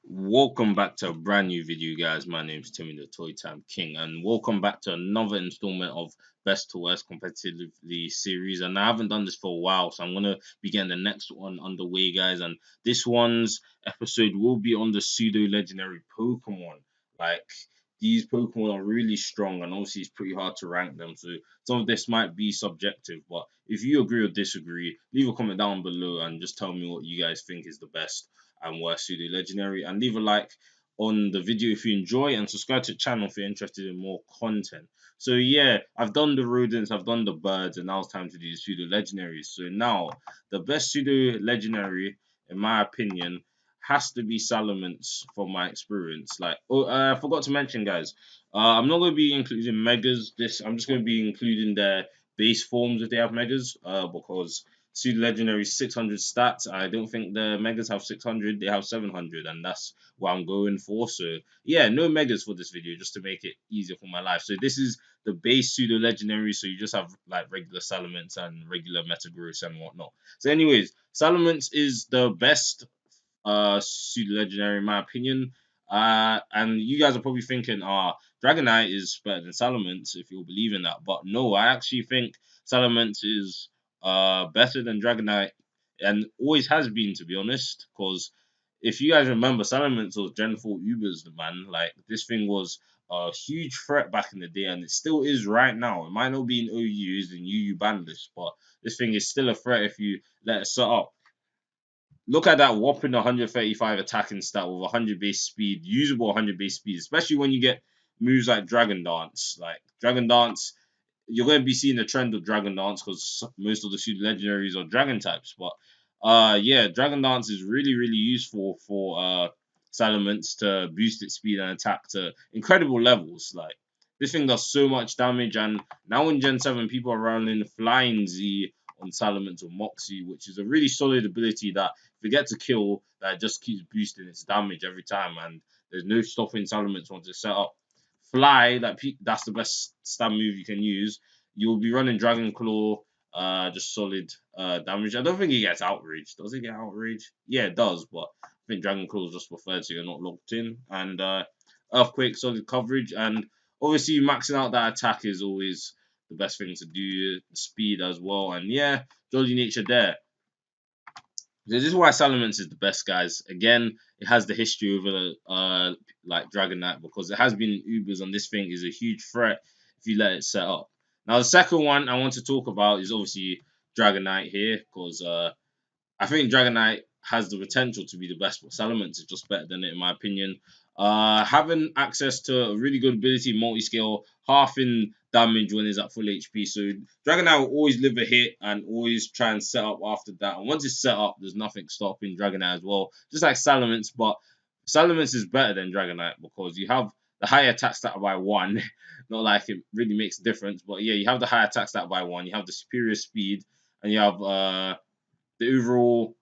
Welcome back to a brand new video, guys. My name's Timmy the Toy Time King, and welcome back to another installment of Best to Worst Competitively series. And I haven't done this for a while, so I'm gonna be getting the next one underway, guys. And this one's episode will be on the pseudo-legendary Pokemon. Like these Pokemon are really strong, and obviously it's pretty hard to rank them. So some of this might be subjective, but if you agree or disagree, leave a comment down below and just tell me what you guys think is the best and worst pseudo-legendary, and leave a like on the video if you enjoy, and subscribe to the channel if you're interested in more content. So yeah, I've done the rodents, I've done the birds, and now it's time to do the pseudo-legendaries. So now the best pseudo-legendary, in my opinion, has to be Salamence from my experience. I forgot to mention, guys, I'm not going to be including megas. I'm just going to be including their base forms if they have megas, because Pseudo Legendary 600 stats. I don't think the Megas have 600. They have 700, and that's what I'm going for. So yeah, no Megas for this video, just to make it easier for my life. So this is the base Pseudo Legendary. So you just have like regular Salamence and regular Metagross and whatnot. So anyways, Salamence is the best pseudo legendary in my opinion. And you guys are probably thinking, Dragonite is better than Salamence if you believe in that. But no, I actually think Salamence is better than Dragonite and always has been, to be honest. Because if you guys remember, Salamence was Gen 4 Ubers, man. Like this thing was a huge threat back in the day, and it still is right now. It might not be in OUs and UU ban list, but this thing is still a threat if you let it set up. Look at that whopping 135 attacking stat with 100 base speed, usable 100 base speed, especially when you get moves like Dragon Dance. Like Dragon Dance, you're going to be seeing the trend of Dragon Dance because most of the pseudo legendaries are Dragon types. But yeah, Dragon Dance is really useful for Salamence to boost its speed and attack to incredible levels. Like this thing does so much damage, and now in Gen 7, people are running Flying Z on Salamence or Moxie, which is a really solid ability that if it gets a kill, that just keeps boosting its damage every time, and there's no stopping Salamence once it's set up. Fly, that's the best stab move you can use. You'll be running Dragon Claw, just solid damage. I don't think it gets outrage. Does it get outrage? Yeah, it does, but I think Dragon Claw is just preferred, so you're not locked in. And Earthquake, solid coverage, and obviously maxing out that attack is always the best thing to do. Speed as well, and yeah, Jolly Nature there. This is why Salamence is the best, guys. Again, it has the history over like Dragonite because it has been Ubers, and this thing is a huge threat if you let it set up. Now, the second one I want to talk about is obviously Dragonite here because I think Dragonite has the potential to be the best, but Salamence is just better than it in my opinion. Having access to a really good ability, multi-scale, half in damage when it's at full HP. So Dragonite will always live a hit and always try and set up after that. And once it's set up, there's nothing stopping Dragonite as well. Just like Salamence, but Salamence is better than Dragonite because you have the higher attack stat by one. Not like it really makes a difference, but yeah, you have the higher attack stat by one. You have the superior speed, and you have the overall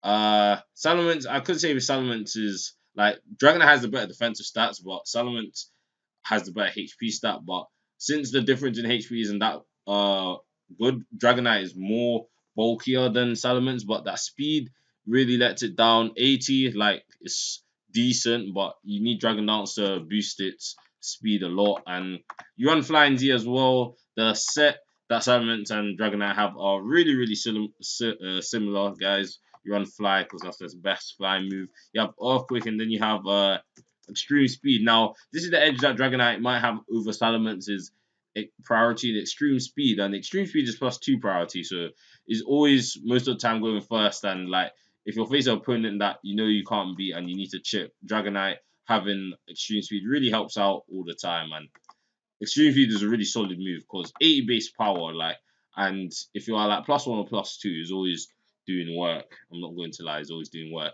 Salamence. I could say with Salamence is like Dragonite has the better defensive stats, but Salamence has the better HP stat. But since the difference in HP isn't that good, Dragonite is more bulkier than Salamence, but that speed really lets it down. 80, like it's decent, but you need Dragon Dance to boost its speed a lot. And you run Flying Z as well. The set that Salamence and Dragonite have are really similar, guys. You run Fly because that's the best fly move. You have Earthquake, and then you have extreme speed. Now, this is the edge that Dragonite might have over Salamence's priority in extreme speed, and extreme speed is +2 priority, so is always most of the time going first. And like if you're facing an opponent that you know you can't beat and you need to chip, Dragonite having extreme speed really helps out all the time. And extreme speed is a really solid move because 80 base power, like, and if you are like +1 or +2, is always doing work. I'm not going to lie, is always doing work.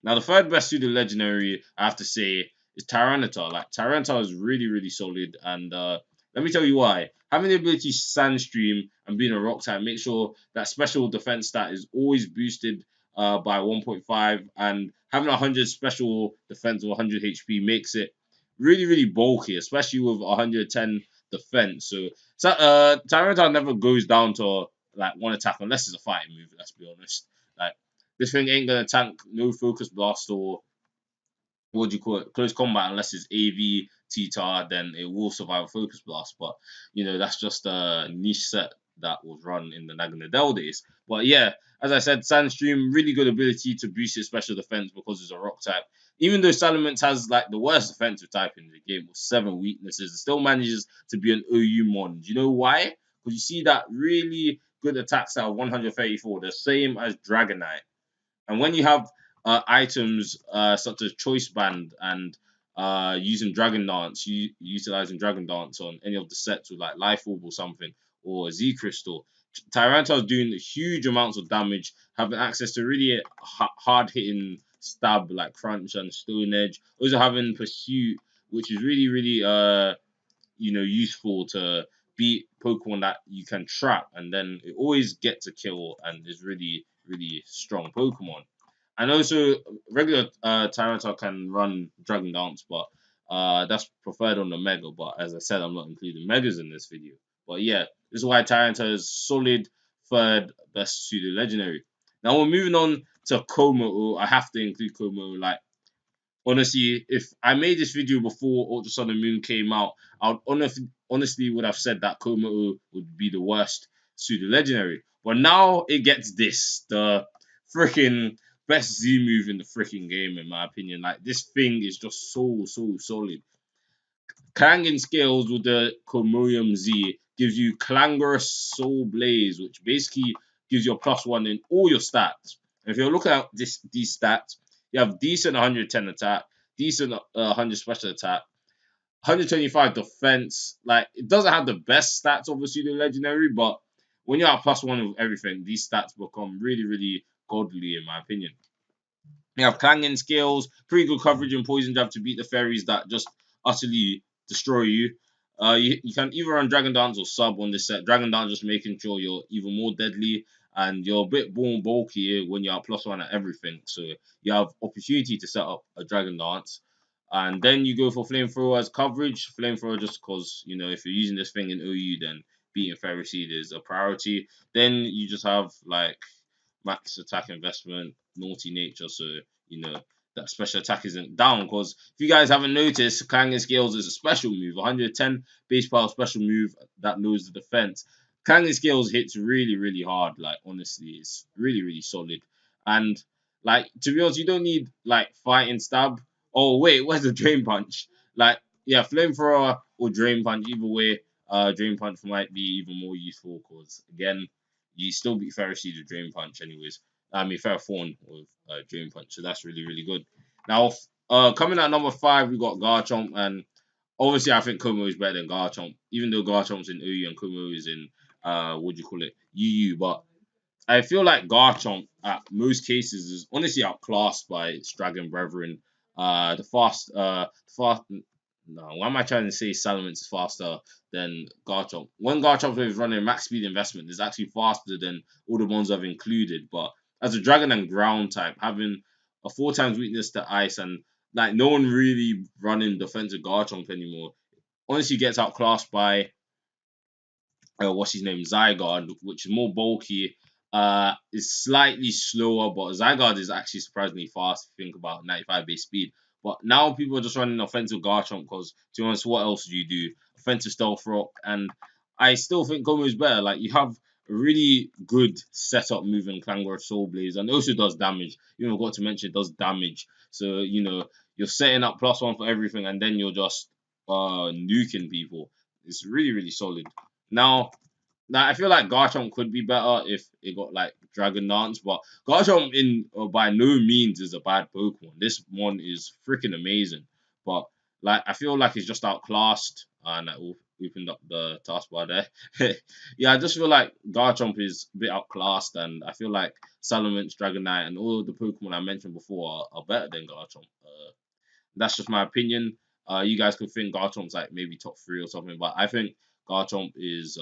Now, the third best pseudo legendary, I have to say, is Tarantara. Like, Tarantara is really solid, and let me tell you why. Having the ability Sandstream and being a rock type, make sure that special defense stat is always boosted by 1.5, and having 100 special defense or 100 HP makes it really bulky, especially with 110 defense. So Tyranitar never goes down to like one attack unless it's a fighting move. Let's be honest. Like this thing ain't gonna tank no focus blast or what do you call it, close combat unless it's AV T-Tar, then it will survive a Focus Blast. But that's just a niche set that was run in the Naganadel days. But yeah, as I said, Sandstream, really good ability to boost its special defense because it's a rock type. Even though Salamence has like the worst defensive type in the game with 7 weaknesses, it still manages to be an OU mon. Do you know why? Because you see that really good attack style 134, the same as Dragonite. And when you have items such as Choice Band and using Dragon Dance, utilizing Dragon Dance on any of the sets with like Life Orb or something, or Z Crystal, Tyranitar is doing huge amounts of damage, having access to really hard hitting stab like Crunch and Stone Edge. Also having Pursuit, which is really, really useful to beat Pokemon that you can trap, and then it always gets a kill and is really, really strong Pokemon. And also, regular Tyranitar can run Dragon Dance, but that's preferred on the Mega. But as I said, I'm not including Megas in this video. But yeah, this is why Tyranitar is solid third best pseudo legendary. Now we're moving on to Komo. I have to include Komo. Like, honestly, if I made this video before Ultra Sun and Moon came out, I would honestly would have said that Komo would be the worst pseudo legendary. But now it gets this, the freaking best Z move in the freaking game, in my opinion. Like, this thing is just so solid. Clanging Scales with the Chromium Z gives you Clangorous Soul Blaze, which basically gives you a +1 in all your stats. And if you're looking at these stats, you have decent 110 attack, decent 100 special attack, 125 defense. Like, it doesn't have the best stats of a pseudo legendary, but when you're at +1 with everything, these stats become really, really godly, in my opinion. You have clanging skills, pretty good coverage and poison jab to beat the fairies that just utterly destroy you. You can either run Dragon Dance or sub on this set. Dragon Dance just making sure you're even more deadly, and you're a bit more bulky when you're +1 at everything. So you have opportunity to set up a Dragon Dance. And then you go for Flamethrower as coverage. Flamethrower just because, if you're using this thing in OU, then beating Fairy Seed is a priority. Then you just have like max attack investment, naughty nature, so that special attack isn't down. Because if you guys haven't noticed, Clanging Scales is a special move, 110 base power special move that lowers the defense. Clanging Scales hits really, really hard. Like, honestly, it's really, really solid. And like, to be honest, you don't need like fighting stab. Oh wait, where's the Drain Punch? Like, yeah, Flamethrower or Drain Punch, either way. Drain Punch might be even more useful because, again, you still beat Pharisee with Drain Punch, anyways. I mean, Fairphone with Drain Punch, so that's really, really good. Now, coming at number 5, we got Garchomp, and obviously, I think Como is better than Garchomp, even though Garchomp's in OU and Como is in, what do you call it, UU. But I feel like Garchomp, at most cases, is honestly outclassed by its Dragon Brethren. Fast. No, why am I trying to say Salamence is faster than Garchomp? When Garchomp is running max speed investment, is actually faster than all the ones I've included. But as a Dragon and Ground type, having a 4 times weakness to Ice and like no one really running defensive Garchomp anymore, honestly gets outclassed by what's his name, Zygarde, which is more bulky, is slightly slower, but Zygarde is actually surprisingly fast if you think about 95 base speed. But now people are just running offensive Garchomp because, to be honest, what else do you do? Offensive Stealth Rock, and I still think Gomu is better. Like, you have a really good setup move in Clangor Soul Blaze, and it also does damage. You know, got to mention it does damage. So, you're setting up +1 for everything, and then you're just nuking people. It's really, really solid. Now, I feel like Garchomp could be better if it got like Dragon Dance, but Garchomp in by no means is a bad Pokemon. This one is freaking amazing, but like I feel like it's just outclassed, and I opened up the taskbar there. Yeah, I just feel like Garchomp is a bit outclassed, and I feel like Salamence, Dragonite, and all of the Pokemon I mentioned before are better than Garchomp. That's just my opinion. You guys could think Garchomp's like maybe top 3 or something, but I think Garchomp is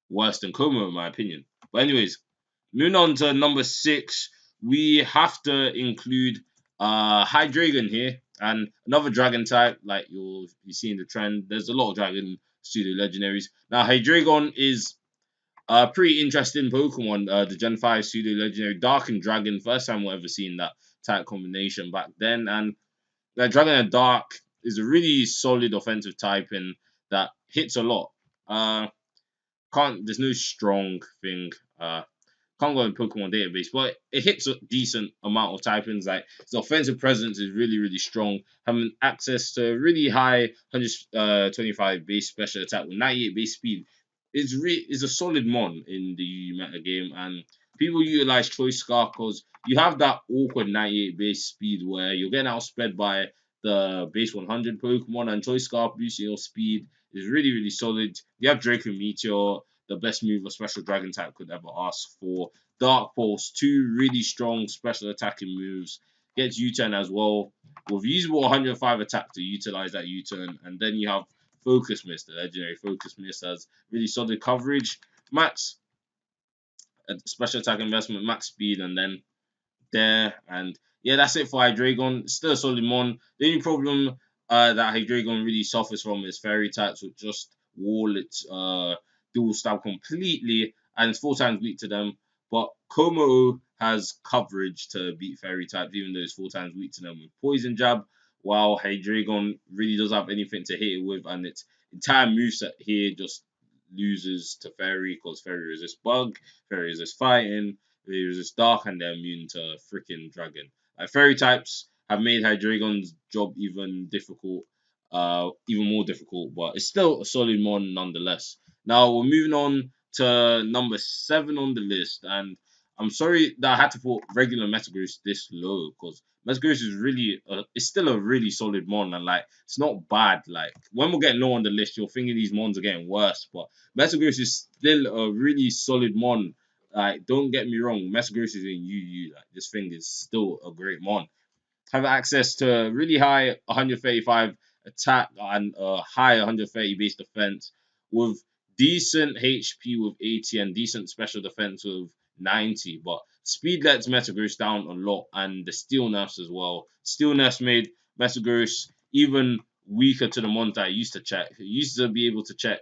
worse than Como in my opinion. But anyways, moving on to number 6, we have to include Hydreigon here, and another dragon type. Like you'll be seeing the trend. There's a lot of dragon pseudo legendaries. Now Hydreigon is a pretty interesting Pokemon. The Gen 5 pseudo legendary Dark and Dragon. First time we've ever seen that type combination back then, and Like Dragon and Dark is a really solid offensive typing that hits a lot. Uh, can't there's no strong thing. Can't go in Pokemon database, but it hits a decent amount of typings. Like its offensive presence is really, really strong. Having access to really high 125 base special attack with 98 base speed is a solid mon in the UU meta game, and people utilize Choice Scarf because you have that awkward 98 base speed where you're getting outsped by the base 100 Pokemon, and Choice Scarf boosting your speed is really, really solid. You have Draco Meteor, the best move a special dragon type could ever ask for. Dark Pulse, two really strong special attacking moves. Gets U-turn as well. With usable 105 attack to utilize that U-turn. And then you have Focus Mist, the legendary Focus Mist has really solid coverage. Max special attack investment, max speed, and then there. And yeah, that's it for Hydreigon. Still a solid mon. The only problem that Hydreigon really suffers from is fairy types, which just wall its dual stab completely, and it's 4 times weak to them. But Komo has coverage to beat fairy types, even though it's 4 times weak to them with poison jab. While Hydreigon really doesn't have anything to hit it with, and its entire moveset here just loses to fairy because fairy resists bug, fairy resists fighting, they resist dark, and they're immune to freaking dragon. Like fairy types have made Hydreigon's job even more difficult, but it's still a solid mon nonetheless. Now we're moving on to number 7 on the list, and I'm sorry that I had to put regular Metagross this low because Metagross is it's still a really solid mon, and like it's not bad. Like when we're getting low on the list, you're thinking these mons are getting worse, but Metagross is still a really solid mon. Like, don't get me wrong, Metagross is in UU. Like, this thing is still a great mon. Have access to really high 135 attack and a high 130 base defense with decent HP with 80 and decent special defense with 90. But speed lets Metagross down a lot, and the steel nerfs as well. Steel nerfs made Metagross even weaker to the mon that I used to check. I used to be able to check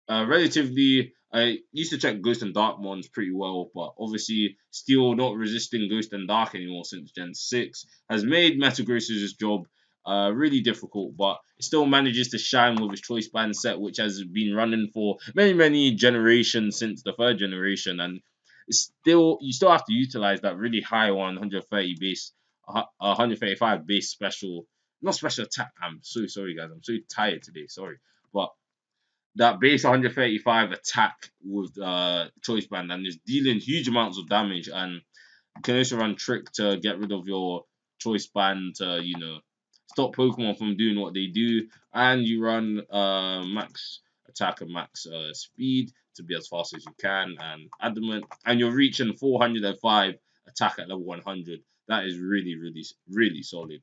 relatively, I used to check Ghost and Dark mons pretty well, but obviously still not resisting Ghost and Dark anymore since Gen 6 has made Metagross's job really difficult, but it still manages to shine with his choice band set, which has been running for many, many generations since the third generation, and you still have to utilize that really high 130 base, 135 base special, not special attack. I'm so sorry, guys. I'm so tired today. Sorry, but that base 135 attack with choice band and is dealing huge amounts of damage, and you can also run trick to get rid of your choice band to stop Pokemon from doing what they do, and you run max attack and max speed to be as fast as you can and adamant, and you're reaching 405 attack at level 100. That is really, really, really solid.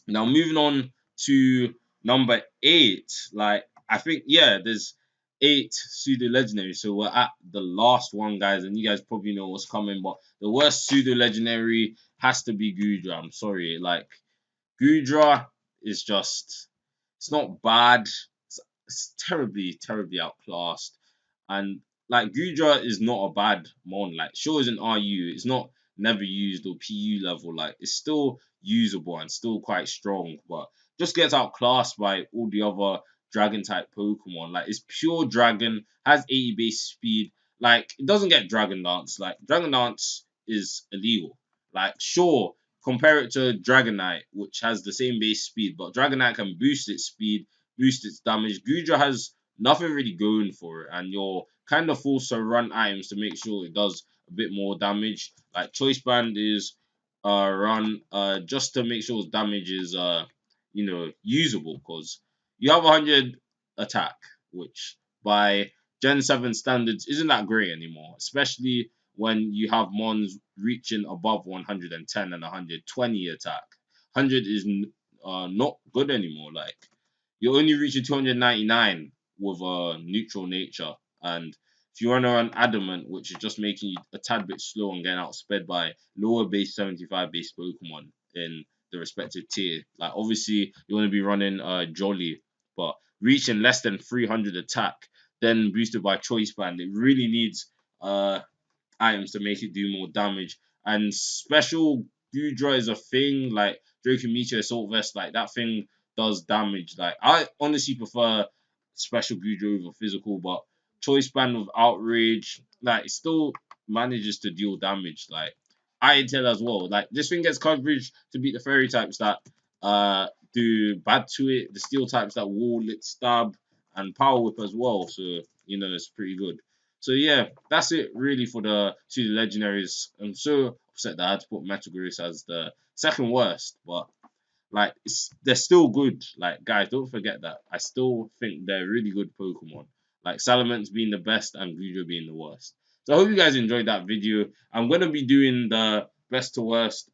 Now moving on to number 8, like I think there's 8 pseudo-legendaries, so we're at the last one, guys, and you guys probably know what's coming. But the worst pseudo-legendary has to be Goodra. I'm sorry, like Goodra is just it's not bad. It's terribly, terribly outclassed. And like Goodra is not a bad mon. Like sure, it's an RU. It's not never used or PU level. Like it's still usable and still quite strong, but just gets outclassed by all the other dragon type Pokemon. Like it's pure dragon, has 80 base speed. Like it doesn't get Dragon Dance. Like Dragon Dance is illegal. Like sure, compare it to Dragonite, which has the same base speed, but Dragonite can boost its speed, boost its damage. Goodra has nothing really going for it, and you're kind of forced to run items to make sure it does a bit more damage. Like Choice Band is run just to make sure its damage is usable, because you have 100 attack, which by Gen 7 standards isn't that great anymore, especially when you have mons reaching above 110 and 120 attack. 100 is not good anymore. Like you're only reaching 299 with a neutral nature, and if you run around adamant, which is just making you a tad bit slow and getting outsped by lower base 75 base Pokemon in the respective tier, like obviously you want to be running Jolly, but reaching less than 300 attack, then boosted by choice band, it really needs items to make it do more damage. And special Goodra is a thing, like Draco Meteor Assault Vest, like that thing does damage. Like I honestly prefer special Goodra over physical, but Choice Band with Outrage, like it still manages to deal damage. Like I tell as well, like this thing gets coverage to beat the fairy types that do bad to it, the steel types that wall lit stab and power whip as well. So it's pretty good. So yeah, that's it really for the pseudo legendaries. I'm so upset that I had to put Metagross as the second worst, but like they're still good. Like guys, don't forget that. I still think they're really good Pokemon. Like Salamence being the best and Goodra being the worst. So I hope you guys enjoyed that video. I'm gonna be doing the best to worst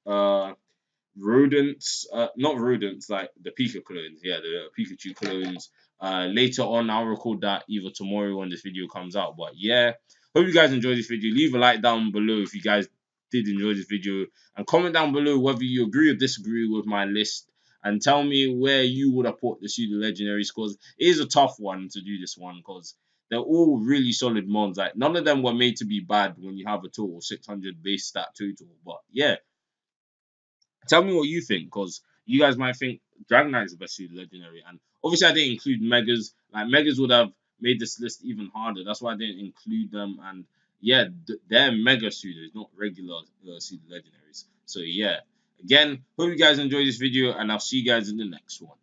rodents, not rodents, like the Pika clones, yeah, the Pikachu clones. Later on, I'll record that either tomorrow when this video comes out. But yeah, hope you guys enjoyed this video. Leave a like down below if you guys did enjoy this video, and comment down below whether you agree or disagree with my list. And tell me where you would have put the pseudo legendaries, because it is a tough one to do this one because they're all really solid mons. Like none of them were made to be bad when you have a total 600 base stat total. But yeah, tell me what you think, because you guys might think Dragonite is the best pseudo legendary, and obviously I didn't include Megas. Like Megas would have made this list even harder. That's why I didn't include them. And yeah, they're Mega pseudos, not regular pseudo legendaries. So yeah, again, hope you guys enjoyed this video, and I'll see you guys in the next one.